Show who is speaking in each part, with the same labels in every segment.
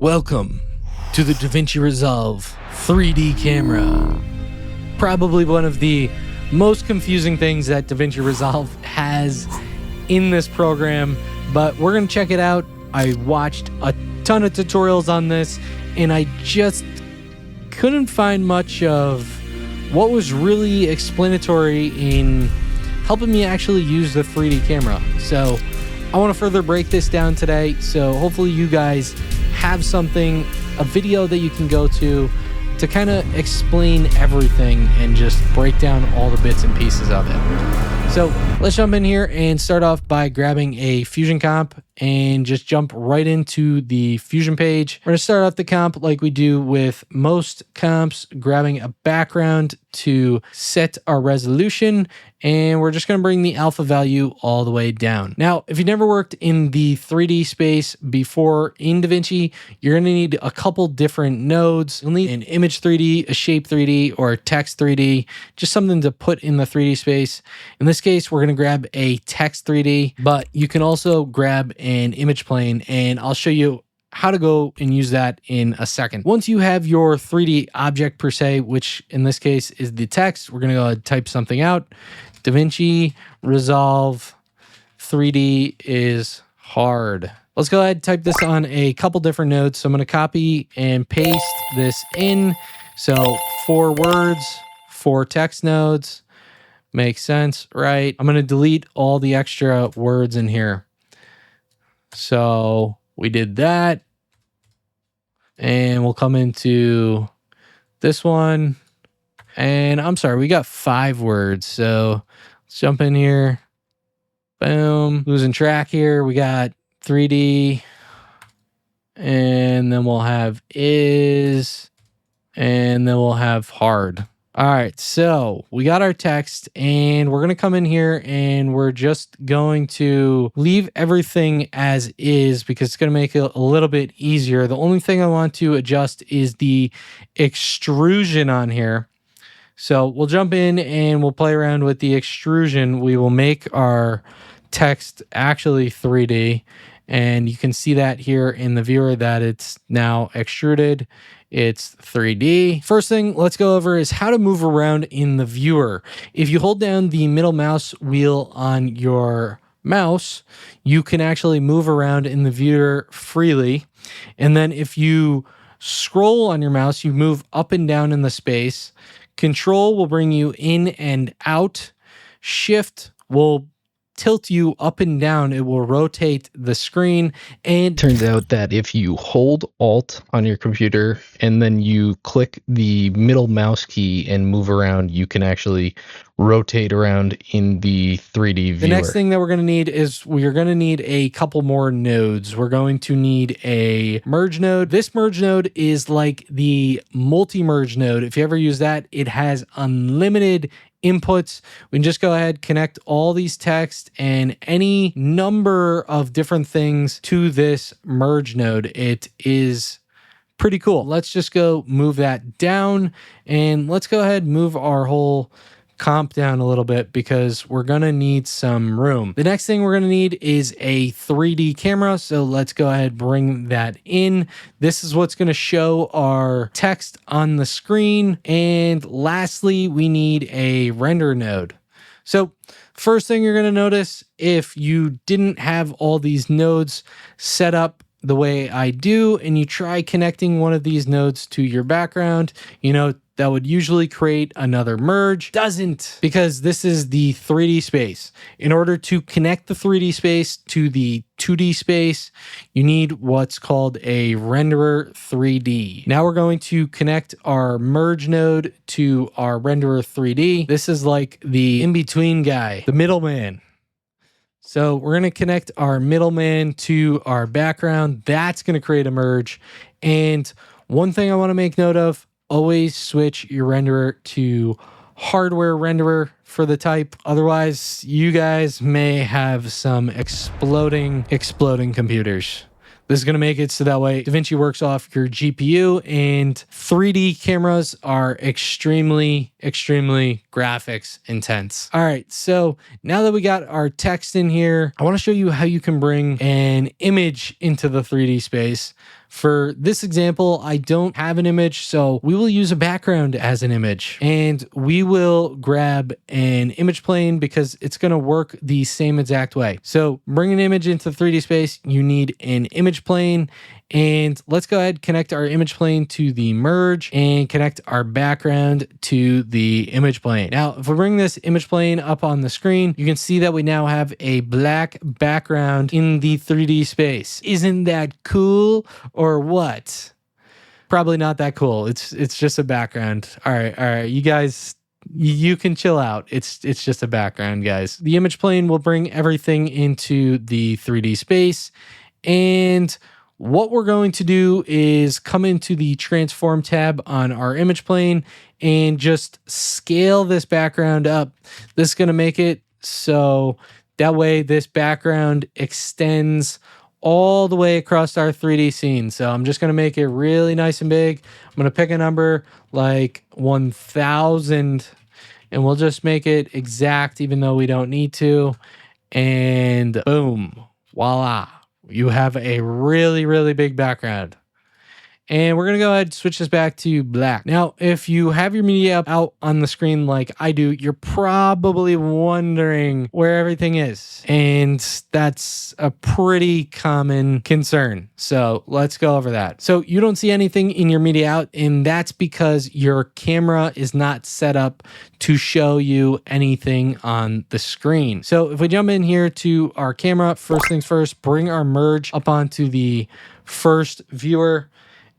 Speaker 1: Welcome to the Davinci Resolve 3D camera. Probably one of the most confusing things that Davinci Resolve has in this program, but we're going to check it out. I watched a ton of tutorials on this, and I just couldn't find much of what was really explanatory in helping me actually use the 3D camera. So I want to further break this down today, so hopefully you guys have something, a video that you can go to kind of explain everything and just break down all the bits and pieces of it. So let's jump in here and start off by grabbing a Fusion comp and just jump right into the Fusion page. We're going to start off the comp like we do with most comps, grabbing a background to set our resolution, and we're just going to bring the alpha value all the way down. Now, if you've never worked in the 3D space before in DaVinci, you're going to need a couple different nodes. You'll need an image 3D, a shape 3D, or a text 3D, just something to put in the 3D space. In this case, we're going to grab a text 3D, but you can also grab an image plane, and I'll show you how to go and use that in a second. Once you have your 3D object per se, which in this case is the text, we're going to go ahead and type something out. Davinci Resolve 3D is hard. Let's go ahead and type this on a couple different nodes. So I'm going to copy and paste this in. So 4 words, 4 text nodes. Makes sense, right? I'm going to delete all the extra words in here. So we did that. And we'll come into this one. And I'm sorry, we got 5 words. So let's jump in here. Boom. Losing track here. We got 3D. And then we'll have is. And then we'll have hard. All right, so we got our text, and we're going to come in here and we're just going to leave everything as is because it's going to make it a little bit easier. The only thing I want to adjust is the extrusion on here. So we'll jump in and we'll play around with the extrusion. We will make our text actually 3D, and you can see that here in the viewer that it's now extruded. It's 3D. First thing let's go over is how to move around in the viewer. If you hold down the middle mouse wheel on your mouse, you can actually move around in the viewer freely. And then if you scroll on your mouse, you move up and down in the space. Control will bring you in and out. Shift will tilt you up and down. It will rotate the screen. And
Speaker 2: turns out that if you hold Alt on your computer and then you click the middle mouse key and move around, you can actually rotate around in the 3D viewer.
Speaker 1: The next thing that we're going to need is we're going to need a couple more nodes. We're going to need a merge node. This merge node is like the multi-merge node. If you ever use that, it has unlimited inputs. We can just go ahead, connect all these text and any number of different things to this merge node. It is pretty cool. Let's just go move that down, and let's go ahead and move our whole comp down a little bit because we're going to need some room. The next thing we're going to need is a 3D camera. So let's go ahead and bring that in. This is what's going to show our text on the screen. And lastly, we need a render node. So first thing you're going to notice, if you didn't have all these nodes set up the way I do, and you try connecting one of these nodes to your background, you know, that would usually create another merge. Doesn't, because this is the 3D space. In order to connect the 3D space to the 2D space, you need what's called a renderer 3D. Now we're going to connect our merge node to our renderer 3D. This is like the in-between guy, the middleman. So we're going to connect our middleman to our background. That's going to create a merge. And one thing I want to make note of, always switch your renderer to hardware renderer for the type. Otherwise, you guys may have some exploding computers. This is going to make it so that way DaVinci works off your GPU, and 3D cameras are extremely graphics intense. All right, so now that we got our text in here, I want to show you how you can bring an image into the 3D space. For this example, I don't have an image, so we will use a background as an image. And we will grab an image plane because it's going to work the same exact way. So bring an image into 3D space, you need an image plane. And let's go ahead, connect our image plane to the merge and connect our background to the image plane. Now, if we bring this image plane up on the screen, you can see that we now have a black background in the 3D space. Isn't that cool or what? Probably not that cool. It's just a background. All right. You guys, you can chill out. It's just a background, guys. The image plane will bring everything into the 3D space. And what we're going to do is come into the transform tab on our image plane and just scale this background up. This is going to make it so that way this background extends all the way across our 3D scene. So I'm just going to make it really nice and big. I'm going to pick a number like 1000 and we'll just make it exact even though we don't need to. And boom, voila. You have a really, really big background. And we're going to go ahead and switch this back to black. Now, if you have your media out on the screen like I do, you're probably wondering where everything is. And that's a pretty common concern. So let's go over that. So you don't see anything in your media out, and that's because your camera is not set up to show you anything on the screen. So if we jump in here to our camera, first things first, bring our merge up onto the first viewer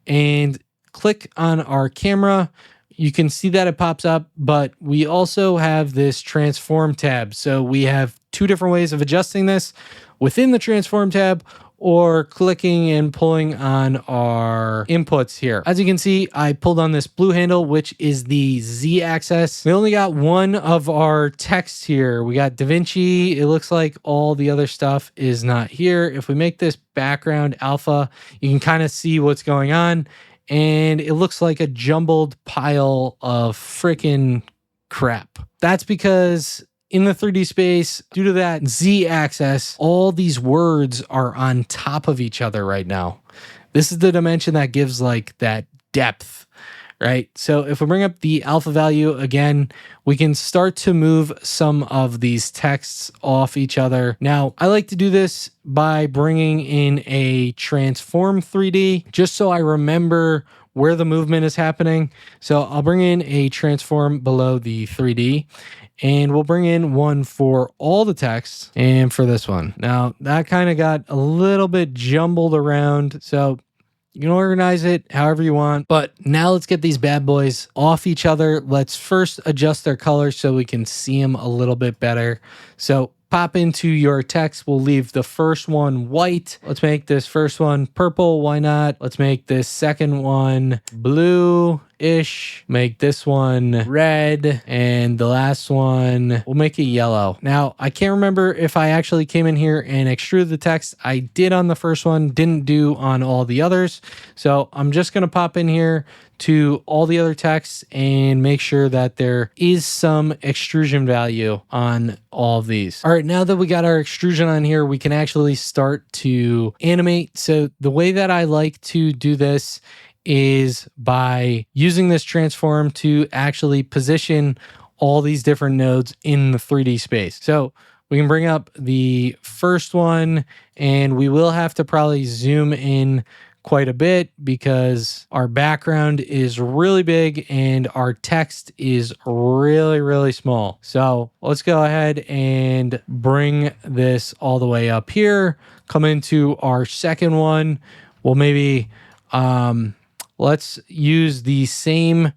Speaker 1: and click on our camera. You can see that it pops up, but we also have this transform tab. So we have two different ways of adjusting this within the transform tab or clicking and pulling on our inputs here. As you can see, I pulled on this blue handle, which is the Z axis. We only got one of our text here. We got Davinci. It looks like all the other stuff is not here. If we make this background alpha, you can kind of see what's going on. And it looks like a jumbled pile of freaking crap. That's because in the 3D space, due to that Z axis, all these words are on top of each other right now. This is the dimension that gives like that depth, right? So if we bring up the alpha value again, we can start to move some of these texts off each other. Now, I like to do this by bringing in a transform 3D, just so I remember where the movement is happening. So I'll bring in a transform below the 3D. And we'll bring in one for all the text and for this one. Now, that kind of got a little bit jumbled around. So you can organize it however you want. But now let's get these bad boys off each other. Let's first adjust their color so we can see them a little bit better. So pop into your text. We'll leave the first one white. Let's make this first one purple. Why not? Let's make this second one blue-ish. Make this one red. And the last one, we'll make it yellow. Now, I can't remember if I actually came in here and extruded the text. I did on the first one, didn't do on all the others. So I'm just going to pop in here to all the other texts and make sure that there is some extrusion value on all of these. All right, now that we got our extrusion on here, we can actually start to animate. So the way that I like to do this is by using this transform to actually position all these different nodes in the 3D space. So we can bring up the first one and we will have to probably zoom in quite a bit because our background is really big and our text is really, really small. So let's go ahead and bring this all the way up here. Come into our second one. We'll maybe, let's use the same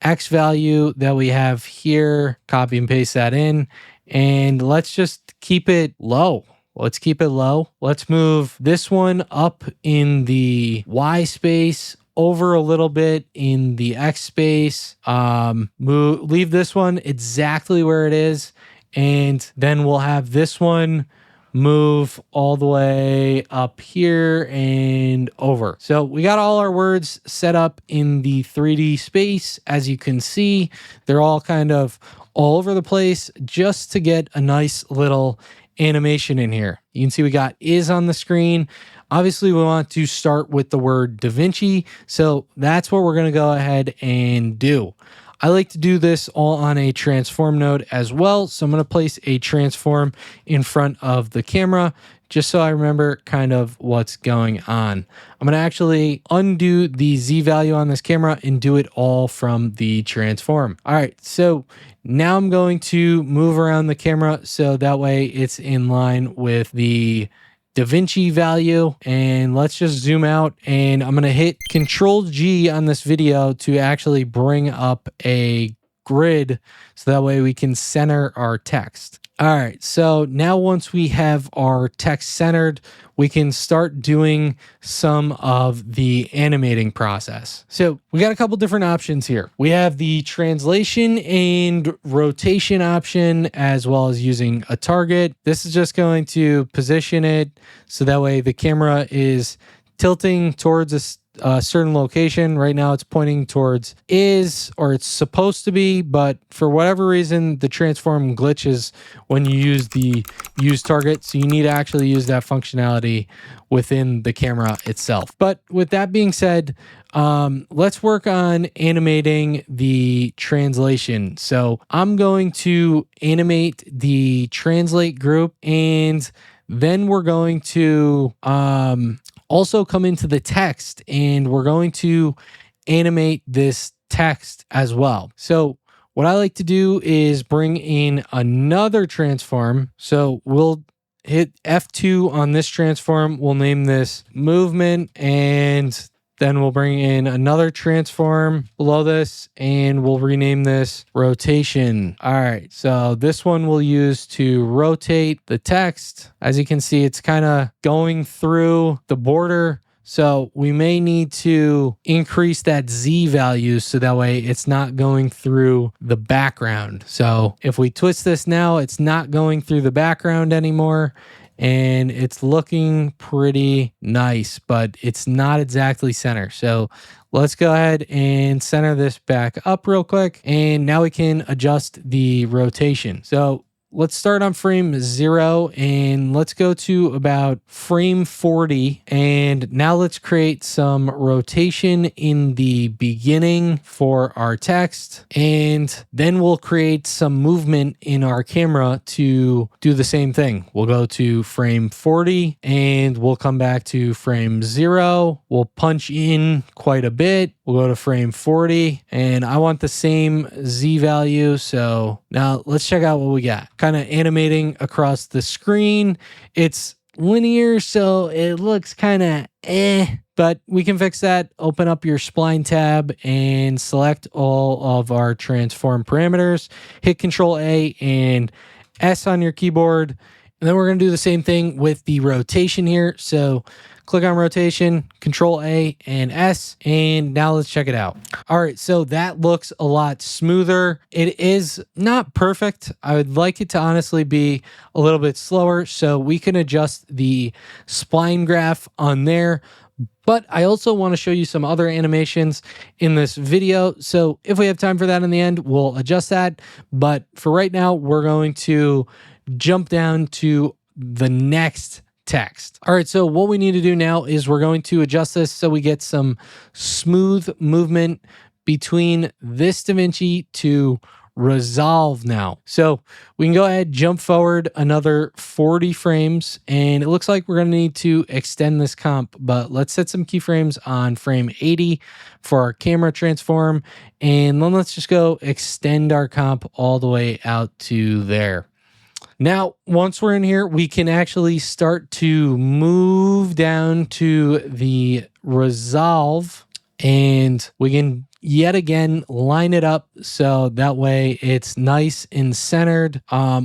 Speaker 1: X value that we have here, copy and paste that in, and let's just keep it low. Let's keep it low. Let's move this one up in the Y space, over a little bit in the X space. Leave this one exactly where it is. And then we'll have this one move all the way up here and over. So we got all our words set up in the 3D space. As you can see, they're all kind of all over the place just to get a nice little animation in here. You can see we got is on the screen. Obviously, we want to start with the word Davinci. So that's what we're going to go ahead and do. I like to do this all on a transform node as well. So I'm going to place a transform in front of the camera just so I remember kind of what's going on. I'm going to actually undo the Z value on this camera and do it all from the transform. All right, so now I'm going to move around the camera so that way it's in line with the Davinci value. And let's just zoom out, and I'm going to hit Control G on this video to actually bring up a grid so that way we can center our text. All right, so now once we have our text centered, we can start doing some of the animating process. So we got a couple different options here. We have the translation and rotation option, as well as using a target. This is just going to position it so that way the camera is tilting towards a certain location. Right now it's pointing towards is, or it's supposed to be, but for whatever reason, the transform glitches when you use the use target. So you need to actually use that functionality within the camera itself. But with that being said, let's work on animating the translation. So I'm going to animate the translate group, and then we're going to also come into the text, and we're going to animate this text as well. So what I like to do is bring in another transform. So we'll hit F2 on this transform. We'll name this movement, and then we'll bring in another transform below this, and we'll rename this rotation. All right, so this one we'll use to rotate the text. As you can see, it's kind of going through the border. So we may need to increase that Z value so that way it's not going through the background. So if we twist this now, it's not going through the background anymore. And it's looking pretty nice, but it's not exactly center. So let's go ahead and center this back up real quick. And now we can adjust the rotation. So let's start on frame 0 and let's go to about frame 40. And now let's create some rotation in the beginning for our text. And then we'll create some movement in our camera to do the same thing. We'll go to frame 40 and we'll come back to frame 0. We'll punch in quite a bit. We'll go to frame 40 and I want the same Z value. So now let's check out what we got. Kind of animating across the screen. It's linear, so it looks kind of but we can fix that. Open up your spline tab and select all of our transform parameters. Hit Control A and S on your keyboard. And then we're going to do the same thing with the rotation here. So click on rotation, Control A and S, and now let's check it out. All right, so that looks a lot smoother. It is not perfect. I would like it to honestly be a little bit slower, so we can adjust the spline graph on there. But I also want to show you some other animations in this video. So if we have time for that in the end, we'll adjust that. But for right now, we're going to jump down to the next text. All right, so what we need to do now is we're going to adjust this so we get some smooth movement between this Davinci to Resolve now. So we can go ahead, jump forward another 40 frames, and it looks like we're going to need to extend this comp, but let's set some keyframes on frame 80 for our camera transform, and then let's just go extend our comp all the way out to there. Now, once we're in here, we can actually start to move down to the Resolve, and we can yet again line it up so that way it's nice and centered.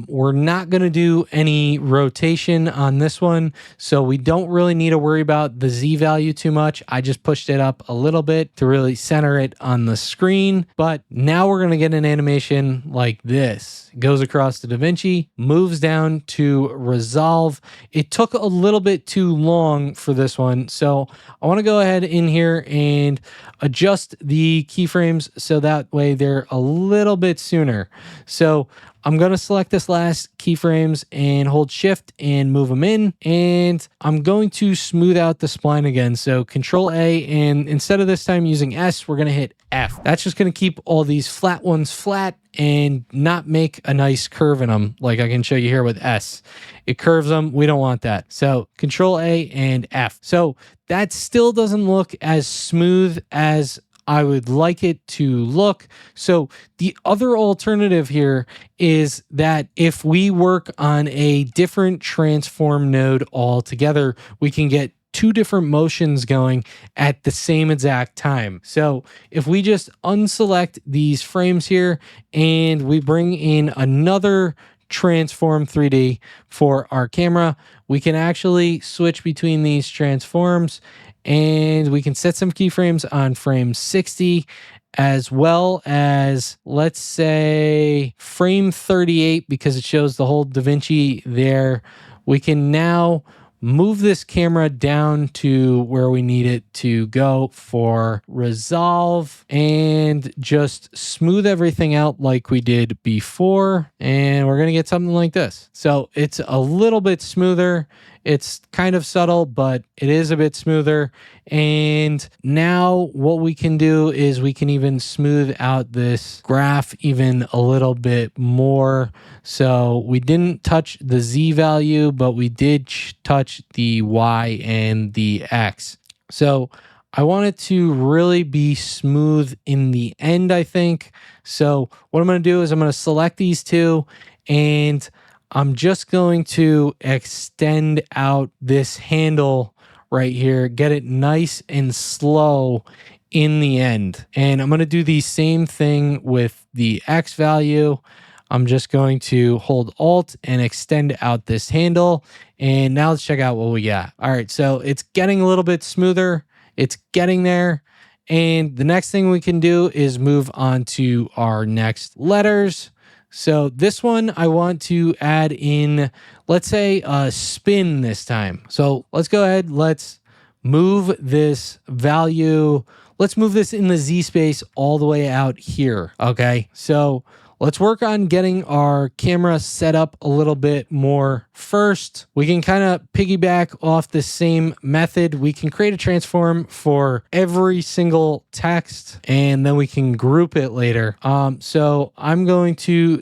Speaker 1: We're not going to do any rotation on this one, so we don't really need to worry about the Z value too much. I just pushed it up a little bit to really center it on the screen. But now we're going to get an animation like this. It goes across to Davinci, moves down to Resolve. It took a little bit too long for this one, so I want to go ahead in here and adjust the keyframes so that way they're a little bit sooner. So I'm going to select this last keyframes and hold shift and move them in. And I'm going to smooth out the spline again. So Control A, and instead of this time using S, we're going to hit F. That's just going to keep all these flat ones flat and not make a nice curve in them like I can show you here with S. It curves them. We don't want that. So Control A and F. So that still doesn't look as smooth as I would like it to look. So the other alternative here is that if we work on a different transform node altogether, we can get two different motions going at the same exact time. So if we just unselect these frames here and we bring in another transform 3D for our camera, we can actually switch between these transforms and we can set some keyframes on frame 60 as well as, let's say, frame 38 because it shows the whole Davinci there. We can now move this camera down to where we need it to go for resolve and just smooth everything out like we did before. And we're going to get something like this. So it's a little bit smoother. It's kind of subtle, but it is a bit smoother. And now what we can do is we can even smooth out this graph even a little bit more. So we didn't touch the Z value, but we did touch the Y and the X. So I want it to really be smooth in the end, I think. So what I'm going to do is I'm going to select these two and I'm just going to extend out this handle right here, get it nice and slow in the end. And I'm going to do the same thing with the X value. I'm just going to hold Alt and extend out this handle. And now let's check out what we got. All right, so it's getting a little bit smoother. It's getting there. And the next thing we can do is move on to our next letters. So this one, I want to add in, let's say, a spin this time. So let's go ahead. Let's move this value. Let's move this in the Z space all the way out here. Okay. So let's work on getting our camera set up a little bit more first. We can kind of piggyback off the same method. We can create a transform for every single text and then we can group it later. So I'm going to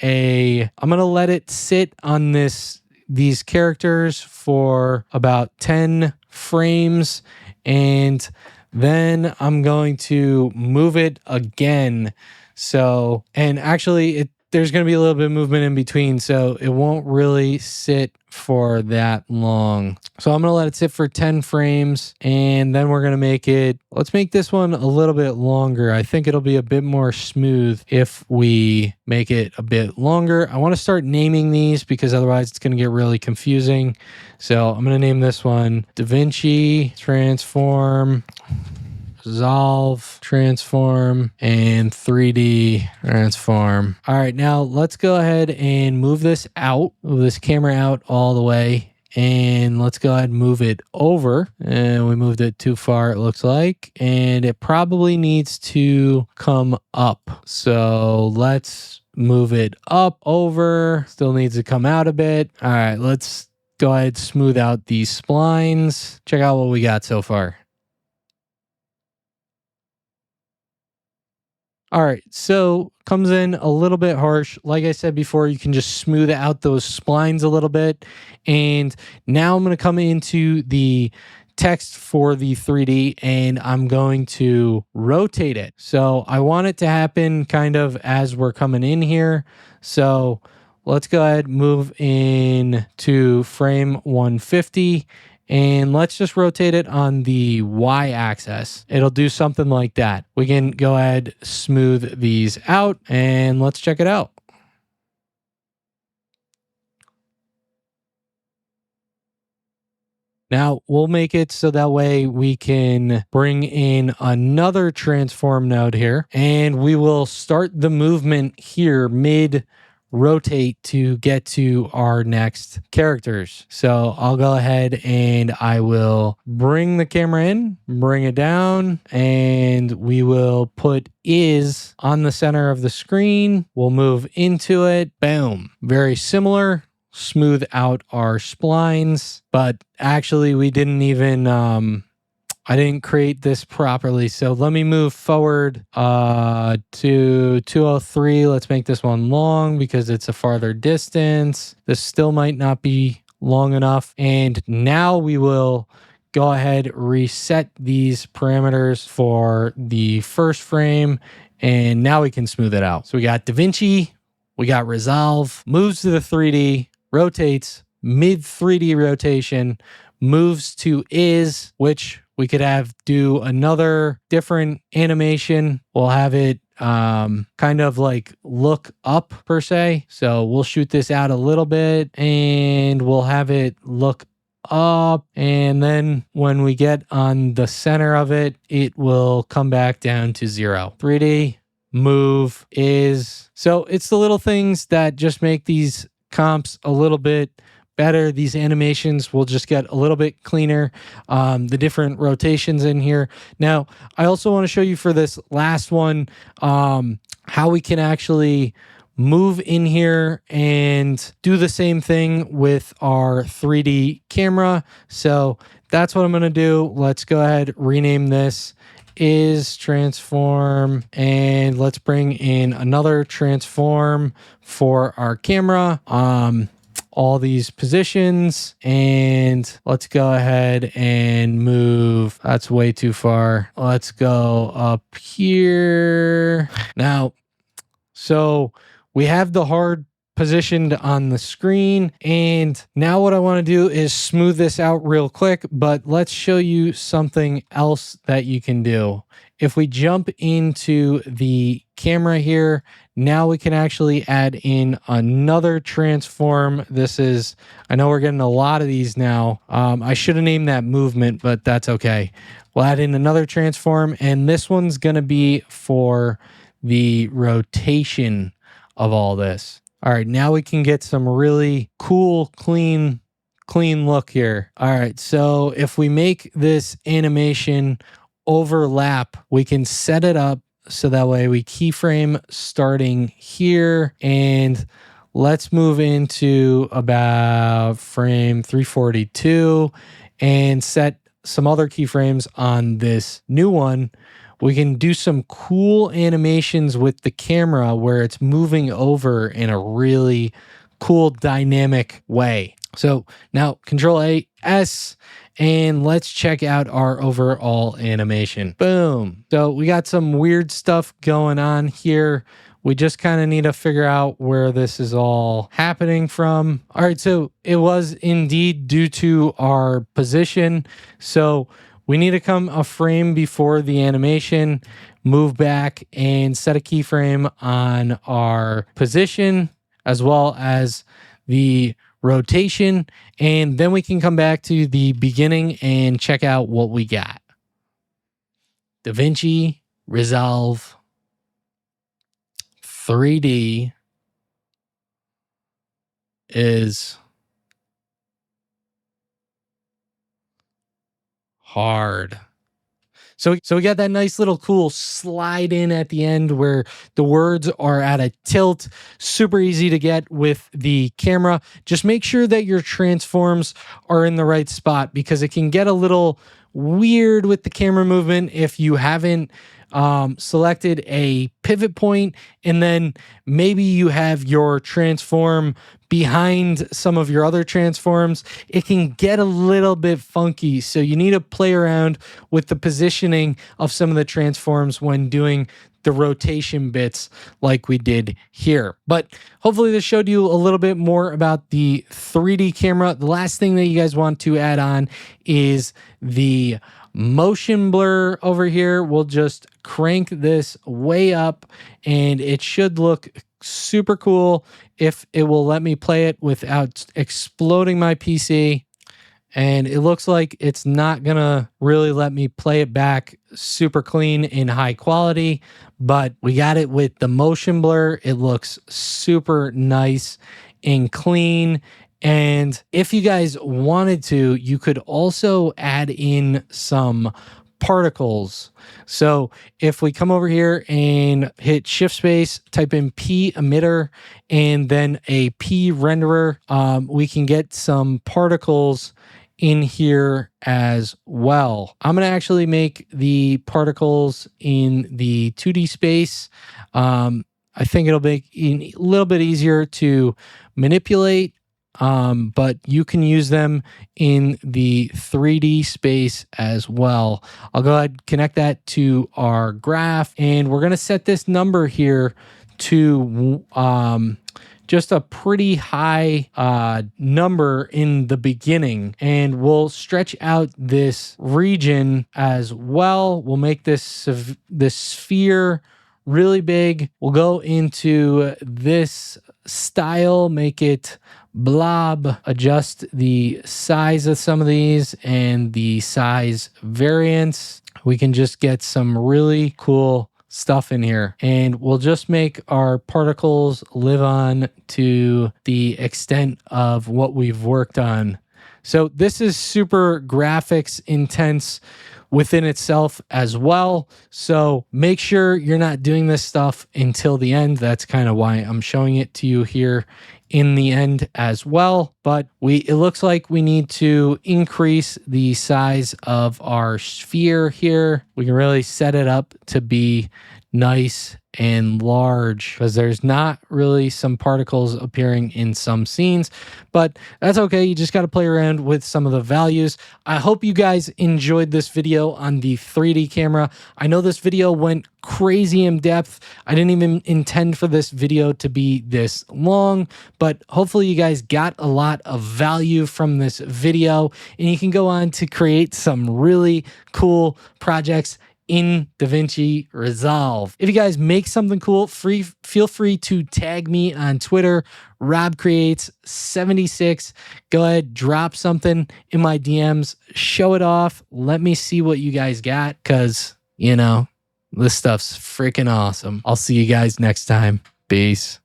Speaker 1: I'm going to let it sit on these characters for about 10 frames and then I'm going to move it again. So, and actually there's going to be a little bit of movement in between, so it won't really sit for that long. So I'm going to let it sit for 10 frames and then we're going to let's make this one a little bit longer. I think it'll be a bit more smooth if we make it a bit longer. I want to start naming these because otherwise it's going to get really confusing. So I'm going to name this one Davinci Transform, Resolve, Transform, and 3D Transform. All right, now let's go ahead and move this camera out all the way. And let's go ahead and move it over. And we moved it too far, it looks like. And it probably needs to come up. So let's move it up, over. Still needs to come out a bit. All right, let's go ahead and smooth out these splines. Check out what we got so far. All right, so comes in a little bit harsh. Like I said before, you can just smooth out those splines a little bit. And now I'm going to come into the text for the 3D and I'm going to rotate it. So I want it to happen kind of as we're coming in here. So let's go ahead and move in to frame 150. And let's just rotate it on the Y axis. It'll do something like that. We can go ahead, smooth these out, and let's check it out. Now we'll make it so that way we can bring in another transform node here and we will start the movement here mid rotate to get to our next characters. So I'll go ahead and I will bring the camera in, bring it down, and we will put is on the center of the screen. We'll move into it. Boom. Very similar. Smooth out our splines, but actually we didn't even I didn't create this properly. So let me move forward to 203. Let's make this one long because it's a farther distance. This still might not be long enough. And now we will go ahead, reset these parameters for the first frame. And now we can smooth it out. So we got Davinci, we got Resolve, moves to the 3D, rotates, mid 3D rotation, moves to is, which we could have do another different animation. We'll have it kind of like look up per se. So we'll shoot this out a little bit and we'll have it look up. And then when we get on the center of it, it will come back down to 0. 3D move is. So it's the little things that just make these comps a little bit better. These animations will just get a little bit cleaner. The different rotations in here. Now, I also want to show you for this last one how we can actually move in here and do the same thing with our 3D camera. So that's what I'm going to do. Let's go ahead, rename this is transform, and let's bring in another transform for our camera. All these positions, and let's go ahead and move. That's way too far. Let's go up here. Now, so we have the hard positioned on the screen, and now what I want to do is smooth this out real quick, but let's show you something else that you can do. If we jump into the camera here, now we can actually add in another transform. This is, I know we're getting a lot of these now. I should have named that movement, but that's okay. We'll add in another transform, and this one's going to be for the rotation of all this. All right, now we can get some really cool, clean look here. All right, so if we make this animation overlap, we can set it up so that way we keyframe starting here, and let's move into about frame 342 and set some other keyframes on this new one. We can do some cool animations with the camera where it's moving over in a really cool dynamic way. So now Control A, S, and let's check out our overall animation. Boom. So we got some weird stuff going on here. We just kind of need to figure out where this is all happening from. All right, so it was indeed due to our position. So we need to come a frame before the animation, move back and set a keyframe on our position as well as the rotation. And then we can come back to the beginning and check out what we got. Davinci Resolve 3D is hard. So we got that nice little cool slide in at the end where the words are at a tilt. Super easy to get with the camera. Just make sure that your transforms are in the right spot because it can get a little weird with the camera movement if you haven't selected a pivot point, and then maybe you have your transform behind some of your other transforms. It can get a little bit funky, so you need to play around with the positioning of some of the transforms when doing the rotation bits like we did here. But hopefully this showed you a little bit more about the 3D camera. The last thing that you guys want to add on is the motion blur over here. We'll just crank this way up and it should look super cool if it will let me play it without exploding my PC. and it looks like it's not gonna really let me play it back super clean in high quality, but we got it with the motion blur. It looks super nice and clean. And if you guys wanted to, you could also add in some particles. So if we come over here and hit shift space, type in P emitter and then a P renderer, we can get some particles in here as well. I'm going to actually make the particles in the 2D space. I think it'll make it a little bit easier to manipulate, but you can use them in the 3D space as well. I'll go ahead and connect that to our graph, and we're going to set this number here to just a pretty high number in the beginning, and we'll stretch out this region as well. We'll make this sphere really big. We'll go into this style, make it blob, adjust the size of some of these and the size variance. We can just get some really cool stuff in here, and we'll just make our particles live on to the extent of what we've worked on. So this is super graphics intense within itself as well. So make sure you're not doing this stuff until the end. That's kind of why I'm showing it to you here in the end as well. But it looks like we need to increase the size of our sphere here. We can really set it up to be nice and large because there's not really some particles appearing in some scenes, but that's okay. You just got to play around with some of the values. I hope you guys enjoyed this video on the 3D camera. I know this video went crazy in depth. I didn't even intend for this video to be this long, but hopefully you guys got a lot of value from this video, and you can go on to create some really cool projects in Davinci Resolve. If you guys make something cool, feel free to tag me on Twitter, RobCreates76. Go ahead, drop something in my DMs, show it off. Let me see what you guys got, because, you know, this stuff's freaking awesome. I'll see you guys next time. Peace.